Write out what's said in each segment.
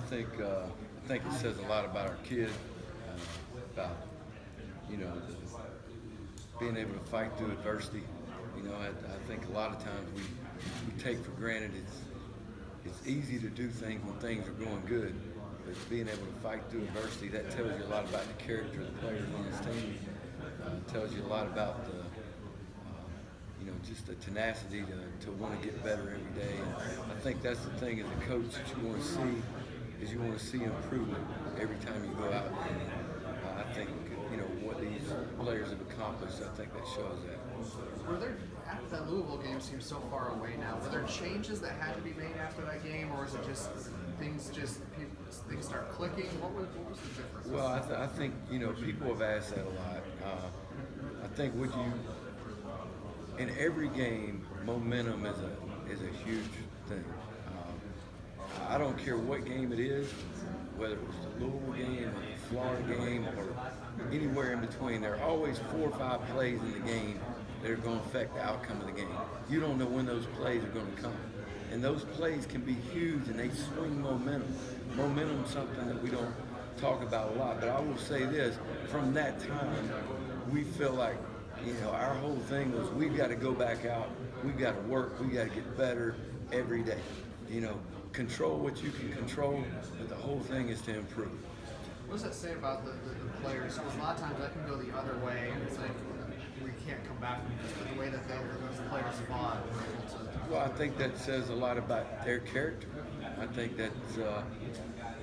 I think it says a lot about our kid, about being able to fight through adversity. I think a lot of times we take for granted it's easy to do things when things are going good, but being able to fight through adversity, that tells you a lot about the character of the players on this team. Tells you a lot about just the tenacity to want to get better every day. And I think that's the thing as a coach that you want to see is you want to see improvement every time you go out there. I think what these players have accomplished. I think that shows that. Were there, after that Louisville game seems so far away now, were there changes that had to be made after that game, or is it just things start clicking? What was the difference? Well, I think people have asked that a lot. I think in every game, momentum is a huge thing. I don't care what game it is, whether it was the Louisville game or the Florida game or anywhere in between. There are always 4 or 5 plays in the game that are going to affect the outcome of the game. You don't know when those plays are going to come. And those plays can be huge and they swing momentum. Momentum is something that we don't talk about a lot. But I will say this, from that time, we feel like, our whole thing was we've got to go back out, we've got to work, we've got to get better every day. Control what you can control, but the whole thing is to improve. What does that say about the players? Because a lot of times that can go the other way, and it's like we can't come back from the way that those players fought. Well, I think that says a lot about their character. I think that's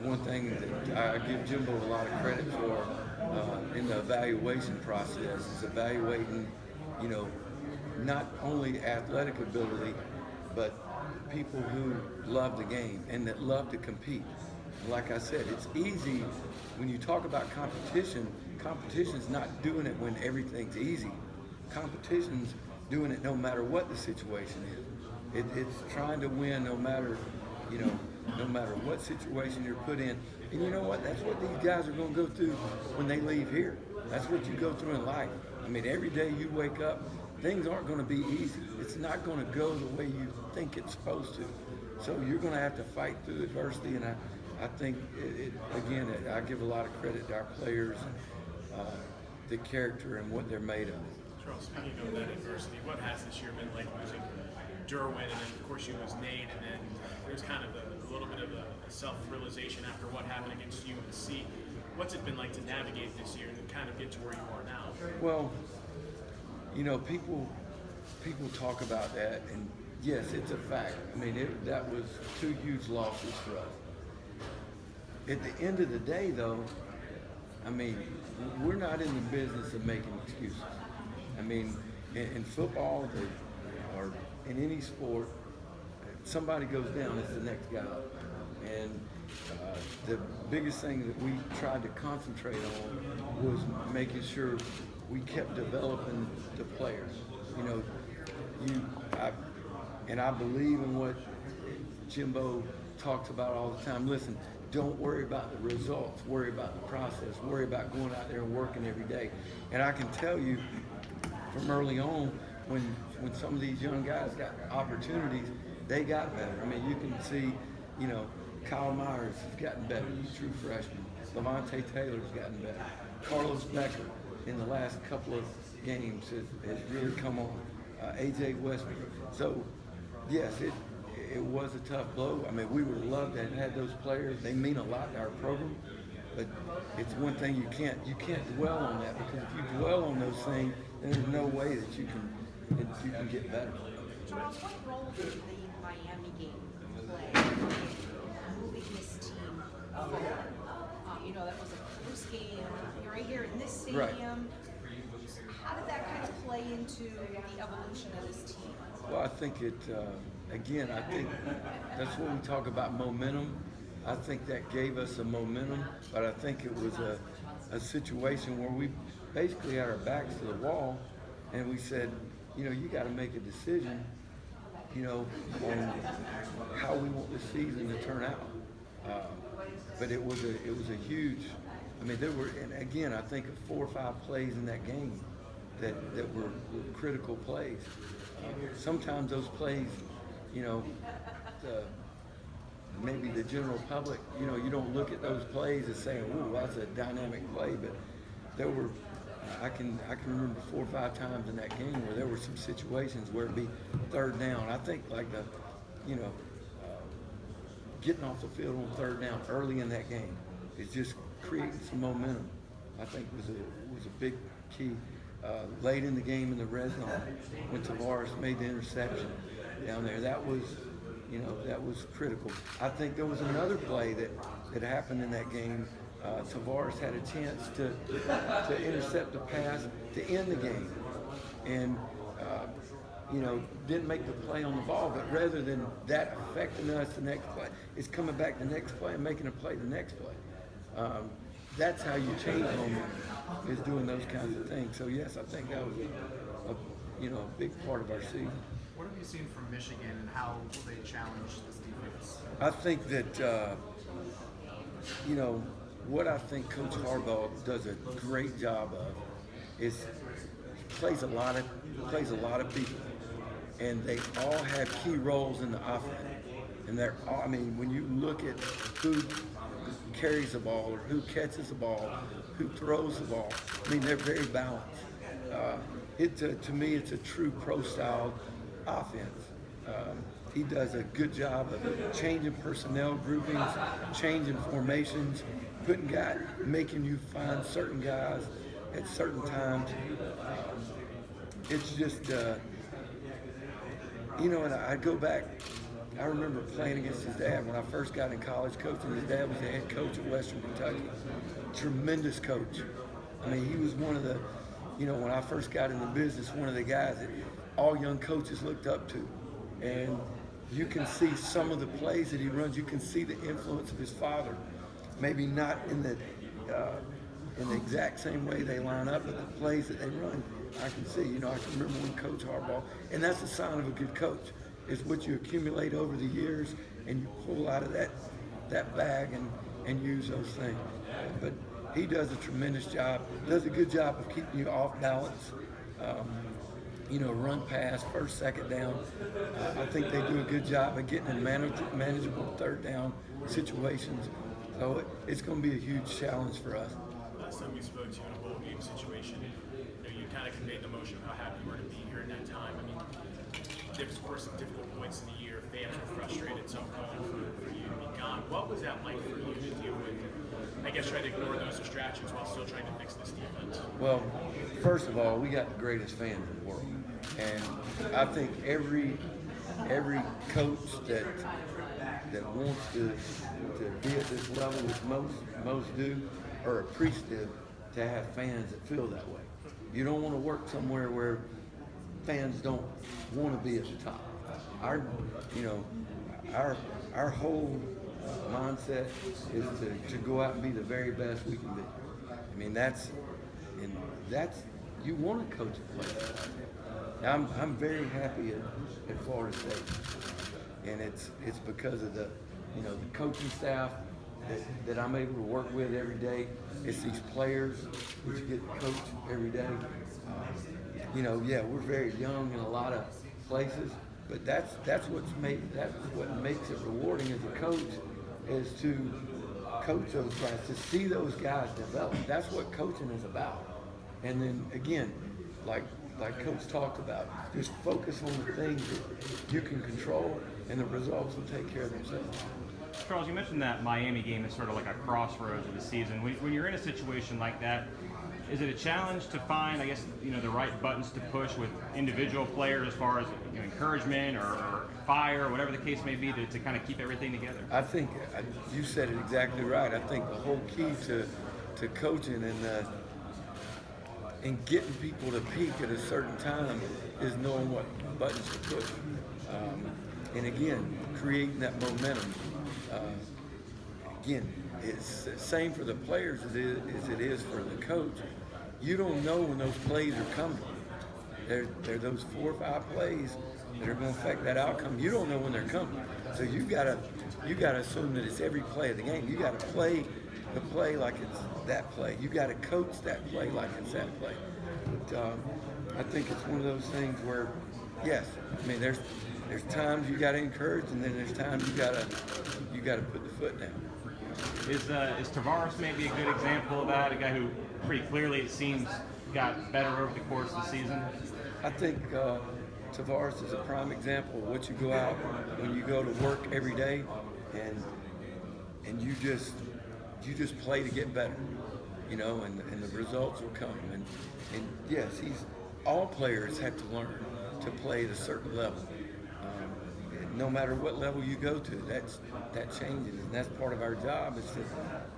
one thing that I give Jimbo a lot of credit for in the evaluation process is evaluating, not only athletic ability, but people who love the game and that love to compete. Like I said, it's easy when you talk about competition. Competition's not doing it when everything's easy. Competition's doing it no matter what the situation is. It's trying to win no matter what situation you're put in. And you know what? That's what these guys are going to go through when they leave here. That's what you go through in life. I mean, every day you wake up, things aren't going to be easy. It's not going to go the way you think it's supposed to. So you're going to have to fight through adversity. And I think, I give a lot of credit to our players, the character and what they're made of. Charles, speaking of that adversity, what has this year been like losing Derwin, and then of course you was Nate, and then there's kind of a little bit of a self-realization after what happened against UNC. What's it been like to navigate this year and kind of get to where you are now? Well, people talk about that, and yes, it's a fact. I mean, that was 2 huge losses for us. At the end of the day, though, I mean, we're not in the business of making excuses. I mean, in football or in any sport, somebody goes down, it's the next guy up. And the biggest thing that we tried to concentrate on was making sure we kept developing the players. I believe in what Jimbo talks about all the time. Listen, don't worry about the results, worry about the process, worry about going out there and working every day. And I can tell you from early on, when some of these young guys got opportunities, they got better. I mean, you can see, Kyle Myers has gotten better, true freshman. Levante Taylor's gotten better. Carlos Becker in the last couple of games has really come on. A.J. Westbrook. So, yes, it was a tough blow. I mean, we would have loved to have had those players. They mean a lot to our program. But it's one thing you can't dwell on that, because if you dwell on those things, then there's no way that you can get better. Charles, what role did the Miami game play in moving this team forward? That was a close game. You're right here in this stadium. Right. How did that kind of play into the evolution of this team? Well, I think I think that's when we talk about momentum. I think that gave us a momentum, but I think it was a situation where we basically had our backs to the wall, and we said, you got to make a decision, on how we want the season to turn out. But it was a huge. I mean, there were, and again, I think of 4 or 5 plays in that game that were critical plays. Sometimes those plays, maybe the general public, you don't look at those plays as saying, "Ooh, that's a dynamic play," but there were. I can remember 4 or 5 times in that game where there were some situations where it'd be third down. I think like getting off the field on third down early in that game is just creating some momentum. I think was a big key. Late in the game in the red zone when Tavares made the interception down there, that was critical. I think there was another play that happened in that game. Tavares had a chance to intercept a pass to end the game, and didn't make the play on the ball. But rather than that affecting us the next play, it's coming back the next play and making a play the next play. That's how you change momentum, is doing those kinds of things. So yes, I think that was a big part of our season. What have you seen from Michigan, and how will they challenge this defense? I think that what I think Coach Harbaugh does a great job of is plays a lot of people, and they all have key roles in the offense. And they're all, when you look at who carries the ball or who catches the ball, who throws the ball, they're very balanced. To me, it's a true pro-style offense. He does a good job of changing personnel groupings, changing formations, making you find certain guys at certain times. It's just, and I go back, I remember playing against his dad when I first got in college coaching. His dad was the head coach at Western Kentucky. Tremendous coach. He was one of the, when I first got in the business, one of the guys that all young coaches looked up to. And you can see some of the plays that he runs. You can see the influence of his father. Maybe not in the exact same way they line up, but the plays that they run, I can see. I can remember when Coach Harbaugh, and that's a sign of a good coach, is what you accumulate over the years and you pull out of that bag and use those things. But he does a tremendous job, does a good job of keeping you off balance. Run pass, first, second down. I think they do a good job of getting in manageable third down situations. So it's going to be a huge challenge for us. Last time we spoke to you in a bowl game situation, you kind of conveyed the emotion of how happy you were to be here in that time. There was, of course, some difficult points in the year. Fans were frustrated, some calling for you to be gone. What was that like for you to deal with? I guess try to ignore those distractions while still trying to fix this defense. Well, first of all, we got the greatest fans in the world, and I think every coach that wants to be at this level, which most do, are appreciative to have fans that feel that way. You don't want to work somewhere where fans don't want to be at the top. Our whole mindset is to go out and be the very best we can be. That's you want to coach a place. I'm very happy at Florida State, and it's because of the coaching staff that I'm able to work with every day. It's these players which you get to coach every day. We're very young in a lot of places, but that's what makes it rewarding as a coach, is to coach those guys, to see those guys develop. That's what coaching is about. And then again, like Coach talked about, just focus on the things that you can control, and the results will take care of themselves. Charles, you mentioned that Miami game is sort of like a crossroads of the season. When you're in a situation like that, is it a challenge to find, the right buttons to push with individual players as far as encouragement or fire, or whatever the case may be, to kind of keep everything together? I think you said it exactly right. I think the whole key to coaching and getting people to peak at a certain time is knowing what buttons to push. And again, creating that momentum. Again, it's the same for the players as it is for the coach. You don't know when those plays are coming. They're those 4 or 5 plays that are going to affect that outcome. You don't know when they're coming. So you gotta assume that it's every play of the game. You gotta play the play like it's that play. You gotta coach that play like it's that play. But I think it's one of those things where, yes, there's times you got to encourage, and then there's times you got to put the foot down. Is Tavares maybe a good example of that? A guy who pretty clearly it seems got better over the course of the season. I think Tavares is a prime example of what you go out when you go to work every day, and you just play to get better, you know, and the results will come. And yes, all players have to learn to play at a certain level. No matter what level you go to, that changes, and that's part of our job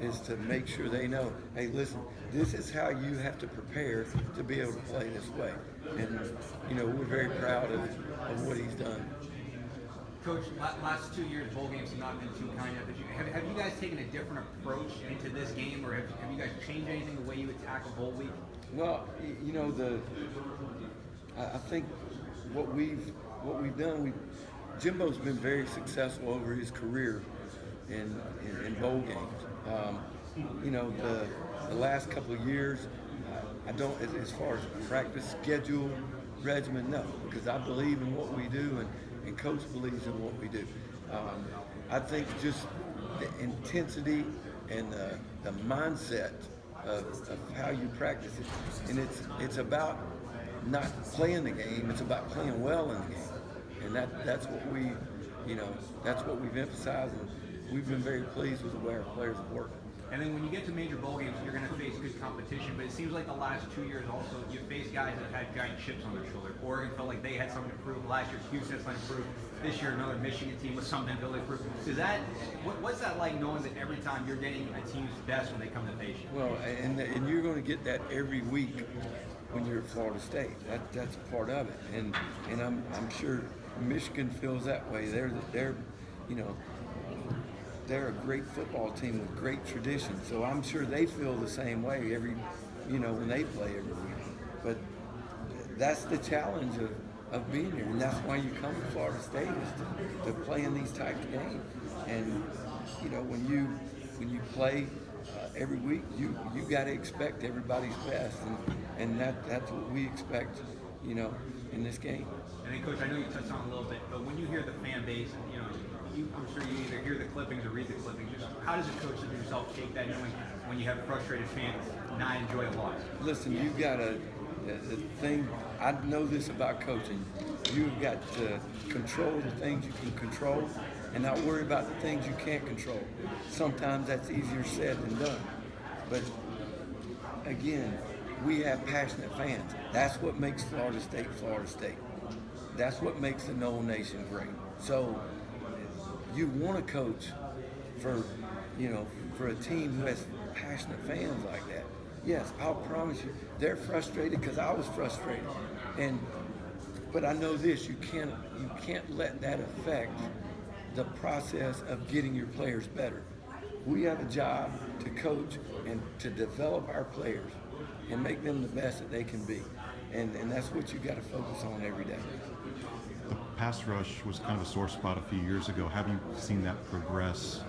is to make sure they know, hey, listen, this is how you have to prepare to be able to play this way. And you know, we're very proud of what he's done. Coach, last 2 years, bowl games have not been too kind of you. Have you guys taken a different approach into this game, or have you guys changed anything the way you attack a bowl week? Well, you know, I think what we've done, Jimbo's been very successful over his career in bowl games. You know, the last couple of years, I don't, as far as practice schedule, regimen, no, because I believe in what we do, and Coach believes in what we do. I think just the intensity and the mindset of how you practice it, and it's about not playing the game, it's about playing well in the game. And that's what that's what we've emphasized, and we've been very pleased with the way our players have worked. And then when you get to major bowl games, you're going to face good competition. But it seems like the last 2 years also, you face guys that have had giant chips on their shoulder. Oregon felt like they had something to prove. Last year, Houston had something to prove. This year, another Michigan team with something to really prove. What's that like, knowing that every time you're getting a team's best when they come to face you? Well, and you're going to get that every week when you're at Florida State. That's part of it. And I'm sure Michigan feels that way. They're a great football team with great tradition. So I'm sure they feel the same way when they play every week. But that's the challenge of being here, and that's why you come to Florida State, is to play in these types of games. And you know, when you play every week, you got to expect everybody's best, and that's what we expect, you know, in this game. And then, Coach, I know you touched on it a little bit, but when you hear the fan base, you know, I'm sure you either hear the clippings or read the clippings. Just how does a coach like yourself take that, knowing when you have frustrated fans not enjoy a loss? Listen, you've got the thing. I know this about coaching. You've got to control the things you can control, and not worry about the things you can't control. Sometimes that's easier said than done. But again, we have passionate fans. That's what makes Florida State Florida State. That's what makes the Noel Nation great. So you want to coach for a team who has passionate fans like that. Yes, I'll promise you, they're frustrated because I was frustrated. But I know this: you can't let that affect the process of getting your players better. We have a job to coach and to develop our players and make them the best that they can be. And that's what you got to focus on every day. The pass rush was kind of a sore spot a few years ago. Have you seen that progress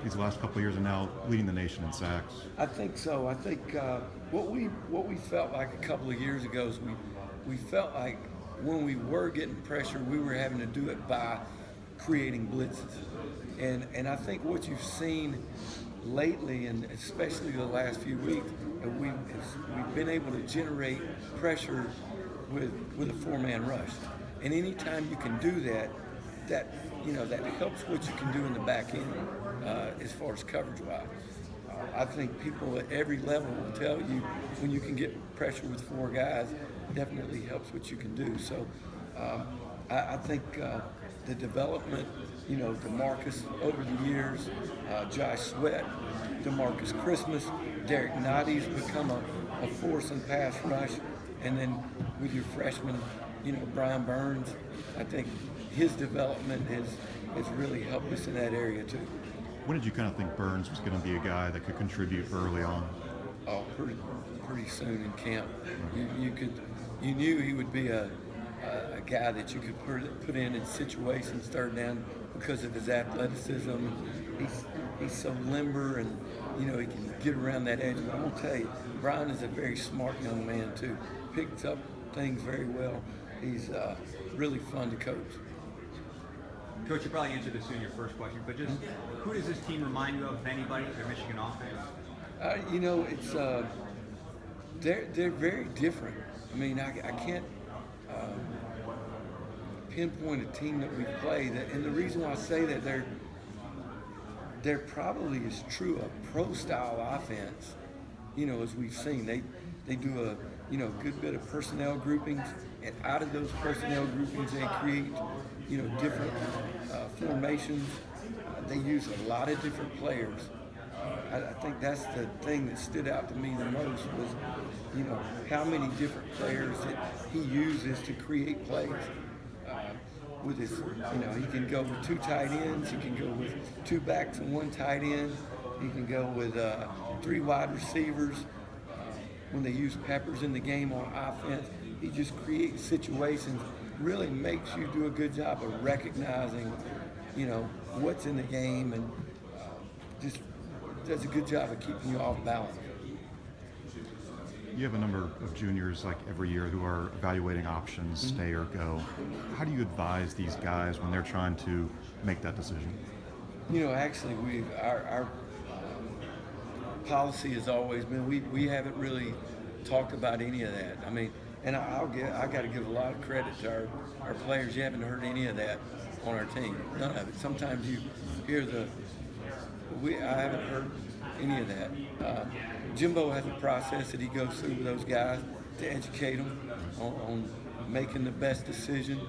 these last couple of years, and now leading the nation in sacks? I think so. I think what we felt like a couple of years ago is we felt like when we were getting pressure, we were having to do it by creating blitzes. And I think what you've seen lately, and especially the last few weeks, we've been able to generate pressure with a four-man rush. And anytime you can do that helps what you can do in the back end as far as coverage-wise. I think people at every level will tell you when you can get pressure with four guys, it definitely helps what you can do. So I think the development, DeMarcus over the years, Josh Sweat, DeMarcus Christmas, Derek Notty's become a force in pass rush, and then with your freshman, Brian Burns, I think his development has really helped us in that area too. When did you kind of think Burns was going to be a guy that could contribute early on? Oh, pretty soon in camp. You knew he would be a guy that you could put in situations third down because of his athleticism. He's so limber, and he can get around that edge. But I'm gonna tell you, Brian is a very smart young man too. Picks up things very well. He's really fun to coach. Coach, you probably answered this in your first question, but just who does this team remind you of, if anybody, their Michigan offense? You know, it's they're very different. I mean, I can't pinpoint a team that we play. And the reason why I say that they're probably as true a pro style offense. You know, as we've seen, they do a good bit of personnel groupings, and out of those personnel groupings, they create different formations. They use a lot of different players. I think that's the thing that stood out to me the most was, how many different players that he uses to create plays. With his, he can go with 2 tight ends. He can go with 2 backs and 1 tight end. He can go with 3 wide receivers. When they use Peppers in the game on offense, he just creates situations. Really makes you do a good job of recognizing, what's in the game, and just does a good job of keeping you off balance. You have a number of juniors like every year who are evaluating options, stay or go. How do you advise these guys when they're trying to make that decision? Actually, our policy has always been we haven't really talked about any of that. I mean, and I got to give a lot of credit to our players. You haven't heard any of that on our team. None of it. Sometimes you hear I haven't heard any of that. Jimbo has a process that he goes through with those guys to educate them on making the best decision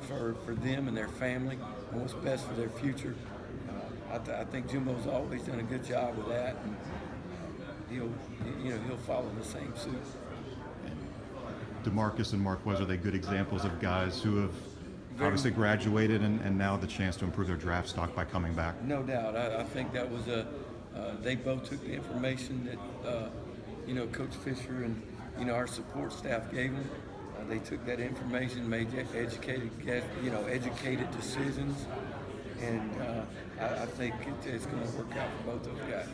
for them and their family and what's best for their future. I think Jimbo's always done a good job with that, and he'll follow the same suit. DeMarcus and Marquez, are they good examples of guys who have obviously graduated and now the chance to improve their draft stock by coming back? No doubt. I think that was they both took the information that Coach Fisher and our support staff gave them. They took that information, made educated decisions, and I think it's going to work out for both those guys.